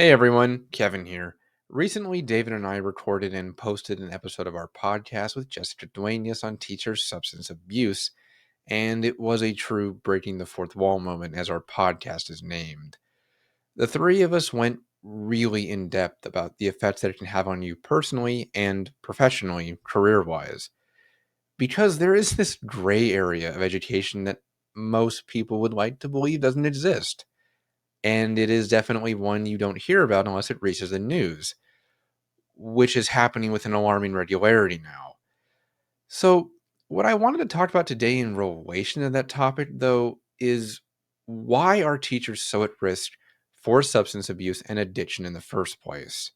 Hey everyone, Kevin here. Recently, David and I recorded and posted an episode of our podcast with Jessica Dueñas on teacher substance abuse, and it was a true breaking the fourth wall moment, as our podcast is named. The three of us went really in depth about the effects that it can have on you personally and professionally, career wise, because there is this gray area of education that most people would like to believe doesn't exist. And it is definitely one you don't hear about unless it reaches the news, which is happening with an alarming regularity now. So, what I wanted to talk about today in relation to that topic, though, is why are teachers so at risk for substance abuse and addiction in the first place?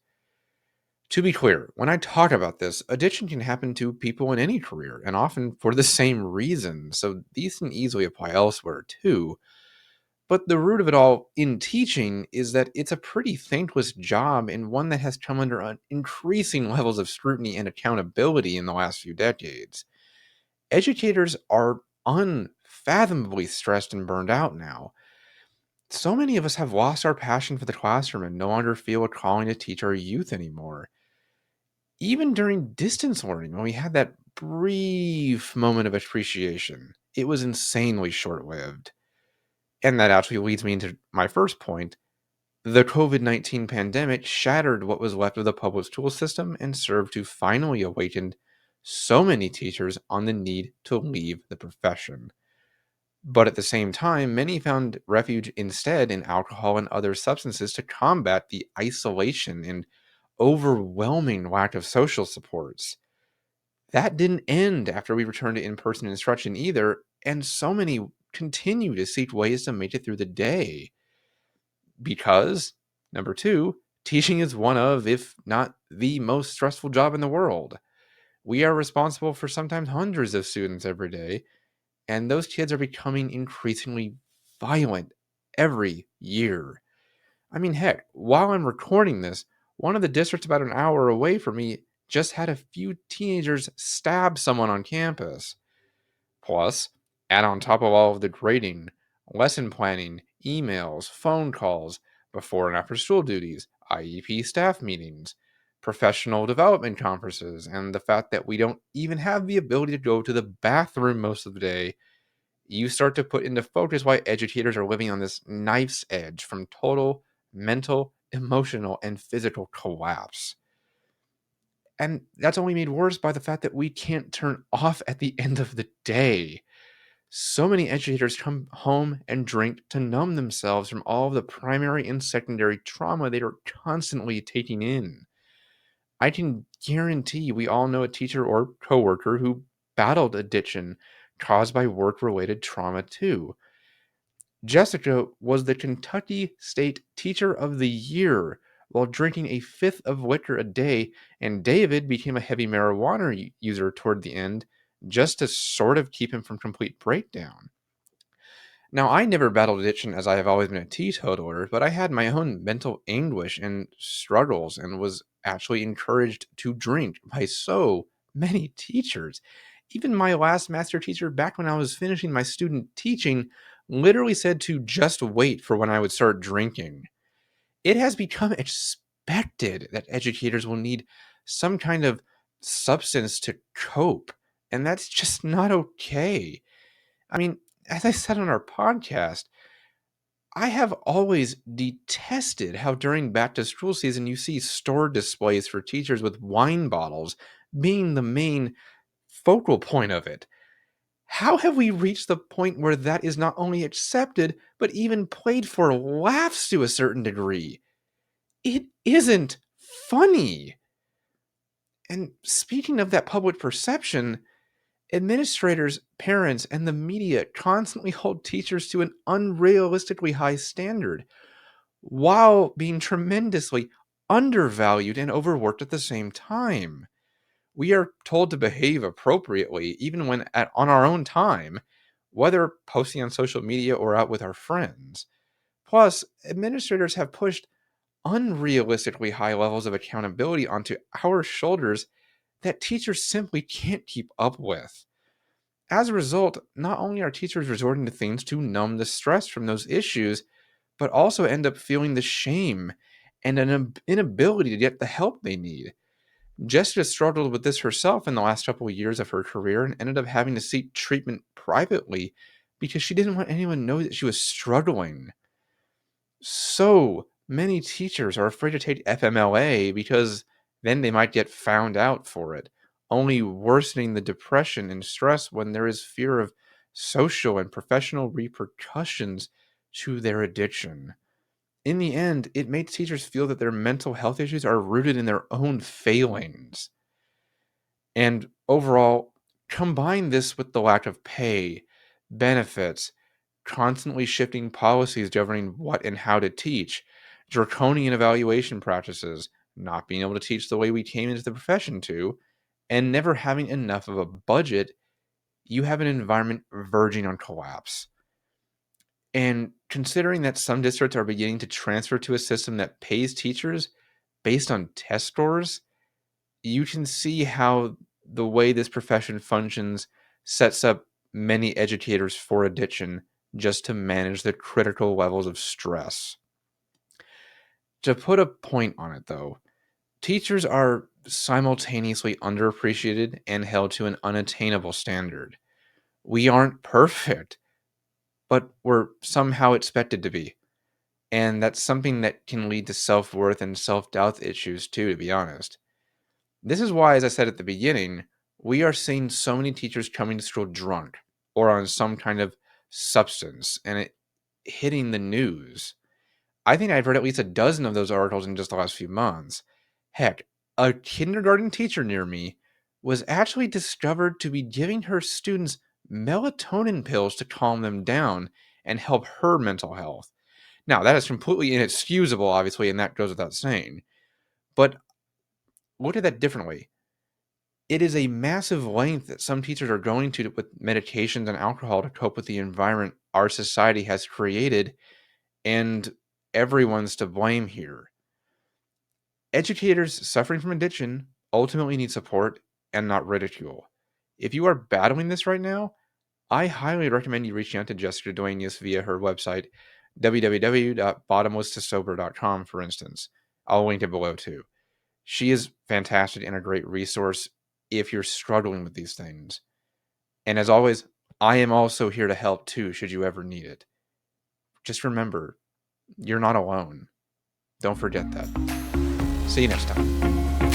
To be clear, when I talk about this, addiction can happen to people in any career and often for the same reason, so these can easily apply elsewhere too. But the root of it all in teaching is that it's a pretty thankless job and one that has come under increasing levels of scrutiny and accountability in the last few decades. Educators are unfathomably stressed and burned out now. So many of us have lost our passion for the classroom and no longer feel a calling to teach our youth anymore. Even during distance learning, when we had that brief moment of appreciation, it was insanely short lived. And that actually leads me into my first point. The COVID-19 pandemic shattered what was left of the public school system and served to finally awaken so many teachers on the need to leave the profession. But at the same time, many found refuge instead in alcohol and other substances to combat the isolation and overwhelming lack of social supports. That didn't end after we returned to in person instruction either, and so many continue to seek ways to make it through the day. Because, number two, teaching is one of, if not the most stressful job in the world. We are responsible for sometimes hundreds of students every day, and those kids are becoming increasingly violent every year. I mean, heck, while I'm recording this, one of the districts about an hour away from me just had a few teenagers stab someone on campus. Plus, add on top of all of the grading, lesson planning, emails, phone calls, before and after school duties, IEP staff meetings, professional development conferences, and the fact that we don't even have the ability to go to the bathroom most of the day, you start to put into focus why educators are living on this knife's edge from total mental, emotional, and physical collapse. And that's only made worse by the fact that we can't turn off at the end of the day. So many educators come home and drink to numb themselves from all of the primary and secondary trauma they are constantly taking in. I can guarantee we all know a teacher or coworker who battled addiction caused by work-related trauma too. Jessica was the Kentucky State Teacher of the Year while drinking a fifth of liquor a day, and David became a heavy marijuana user toward the end just to sort of keep him from complete breakdown. Now, I never battled addiction as I have always been a teetotaler, but I had my own mental anguish and struggles and was actually encouraged to drink by so many teachers. Even my last master teacher, back when I was finishing my student teaching, literally said to just wait for when I would start drinking. It has become expected that educators will need some kind of substance to cope, and that's just not okay. I mean, as I said on our podcast, I have always detested how during back to school season you see store displays for teachers with wine bottles being the main focal point of it. How have we reached the point where that is not only accepted, but even played for laughs to a certain degree? It isn't funny. And speaking of that public perception, administrators, parents, and the media constantly hold teachers to an unrealistically high standard while being tremendously undervalued and overworked at the same time. We are told to behave appropriately even when on our own time, whether posting on social media or out with our friends. Plus, administrators have pushed unrealistically high levels of accountability onto our shoulders that teachers simply can't keep up with. As a result, not only are teachers resorting to things to numb the stress from those issues, but also end up feeling the shame and an inability to get the help they need. Jessica struggled with this herself in the last couple of years of her career and ended up having to seek treatment privately because she didn't want anyone to know that she was struggling. So many teachers are afraid to take FMLA because then they might get found out for it, only worsening the depression and stress when there is fear of social and professional repercussions to their addiction. In the end, it makes teachers feel that their mental health issues are rooted in their own failings. And overall, combine this with the lack of pay, benefits, constantly shifting policies governing what and how to teach, draconian evaluation practices, not being able to teach the way we came into the profession to, and never having enough of a budget, you have an environment verging on collapse. And considering that some districts are beginning to transfer to a system that pays teachers based on test scores, you can see how the way this profession functions sets up many educators for addiction just to manage the critical levels of stress. To put a point on it, though, teachers are simultaneously underappreciated and held to an unattainable standard. We aren't perfect, but we're somehow expected to be. And that's something that can lead to self worth and self doubt issues, too, to be honest. This is why, as I said at the beginning, we are seeing so many teachers coming to school drunk or on some kind of substance and it hitting the news. I think I've read at least a dozen of those articles in just the last few months. Heck, a kindergarten teacher near me was actually discovered to be giving her students melatonin pills to calm them down and help her mental health. Now, that is completely inexcusable, obviously, and that goes without saying. But look at that differently. It is a massive length that some teachers are going to with medications and alcohol to cope with the environment our society has created, and everyone's to blame here. Educators suffering from addiction ultimately need support and not ridicule. If you are battling this right now, I highly recommend you reaching out to Jessica Dueñas via her website, www.bottomlesstosober.com, for instance. I'll link it below too. She is fantastic and a great resource if you're struggling with these things. And as always, I am also here to help too, should you ever need it. Just remember, you're not alone. Don't forget that. See you next time.